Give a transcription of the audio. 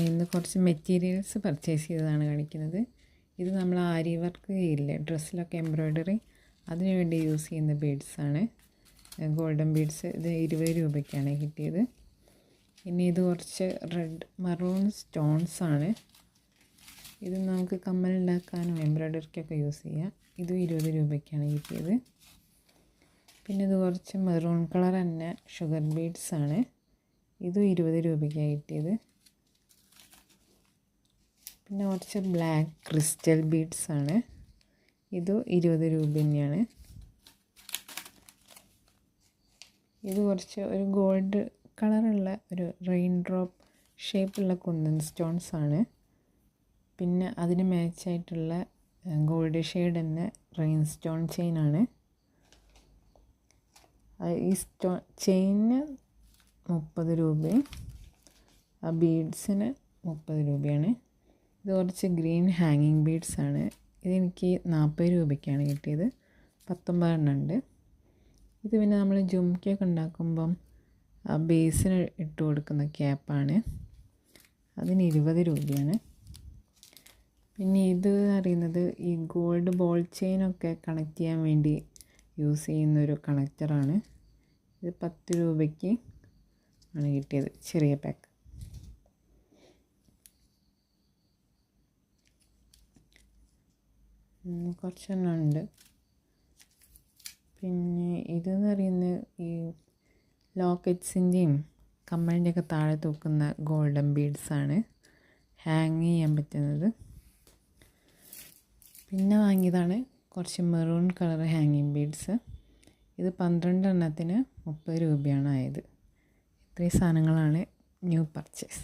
ഇന്ന് കുറച്ച് materials purchase ചെയ്തതാണ് കാണിക്കുന്നത്. ഇത് നമ്മൾ ആരി വർക്ക് ചെയ്യില്ലേ, ഡ്രസ്സിലൊക്കെ എംബ്രോയ്ഡറി, അതിനു വേണ്ടി യൂസ് ചെയ്യുന്ന ബീഡ്സാണ്, ഗോൾഡൻ ബീഡ്സ്. ഇത് 20 രൂപയ്ക്കാണ് കിട്ടിയത്. ഇനി ഇത് കുറച്ച് റെഡ് മറൂൺ സ്റ്റോൺസാണ്. ഇത് നമുക്ക് കമ്മലുണ്ടാക്കാനും എംബ്രോയ്ഡറിക്കൊക്കെ യൂസ് ചെയ്യാം. ഇതും 20 രൂപയ്ക്കാണ് കിട്ടിയത്. പിന്നെ ഇത് കുറച്ച് മെറൂൺ കളർ തന്നെ ഷുഗർ ബീഡ്സാണ്. ഇതും 20 രൂപയ്ക്കാണ് കിട്ടിയത്. പിന്നെ കുറച്ച് ബ്ലാക്ക് ക്രിസ്റ്റൽ ബീഡ്സാണ്. ഇത് 20 രൂപ തന്നെയാണ്. ഇത് കുറച്ച് ഒരു ഗോൾഡ് കളറുള്ള ഒരു റെയിൻ ഡ്രോപ്പ് ഷേപ്പുള്ള കുന്തൻ സ്റ്റോൺസാണ്. പിന്നെ അതിന് മാച്ചായിട്ടുള്ള ഗോൾഡ് ഷെയ്ഡ് തന്നെ റെയിൻ സ്റ്റോൺ ചെയിനാണ്. ഈ ചെയിന് 30 രൂപയും ആ ബീഡ്സിന് 30 രൂപയാണ്. ഇത് കുറച്ച് ഗ്രീൻ ഹാങ്ങിങ് ബീഡ്സാണ്. ഇതെനിക്ക് 40 രൂപയ്ക്കാണ് കിട്ടിയത്. 19 എണ്ണം ഉണ്ട്. ഇത് പിന്നെ നമ്മൾ ജുംക്കയൊക്കെ ഉണ്ടാക്കുമ്പം ആ ബേസിന് ഇട്ട് കൊടുക്കുന്ന ക്യാപ്പാണ്. അതിന് 20 രൂപയാണ്. പിന്നെ ഇത് അറിയുന്നത് ഈ ഗോൾഡ് ബോൾ ചെയിനൊക്കെ കണക്ട് ചെയ്യാൻ വേണ്ടി യൂസ് ചെയ്യുന്നൊരു കണക്ടറാണ്. ഇത് 10 രൂപയ്ക്ക് ആണ് കിട്ടിയത്, ചെറിയ പാക്ക്. കുറച്ചെണ്ണം ഉണ്ട്. പിന്നെ ഇതെന്ന് പറയുന്നത് ഈ ലോക്കറ്റ്സിൻ്റെയും കമ്മലിൻ്റെയൊക്കെ താഴെ തൂക്കുന്ന ഗോൾഡൻ ബീഡ്സാണ്, ഹാങ് ചെയ്യാൻ പറ്റുന്നത്. പിന്നെ വാങ്ങിയതാണ് കുറച്ച് മെറൂൺ കളർ ഹാങ്ങിങ് ബീഡ്സ്. ഇത് 12 എണ്ണത്തിന് 30 രൂപയാണ് ആയത്. ഇത്രയും സാധനങ്ങളാണ് ന്യൂ പർച്ചേസ്.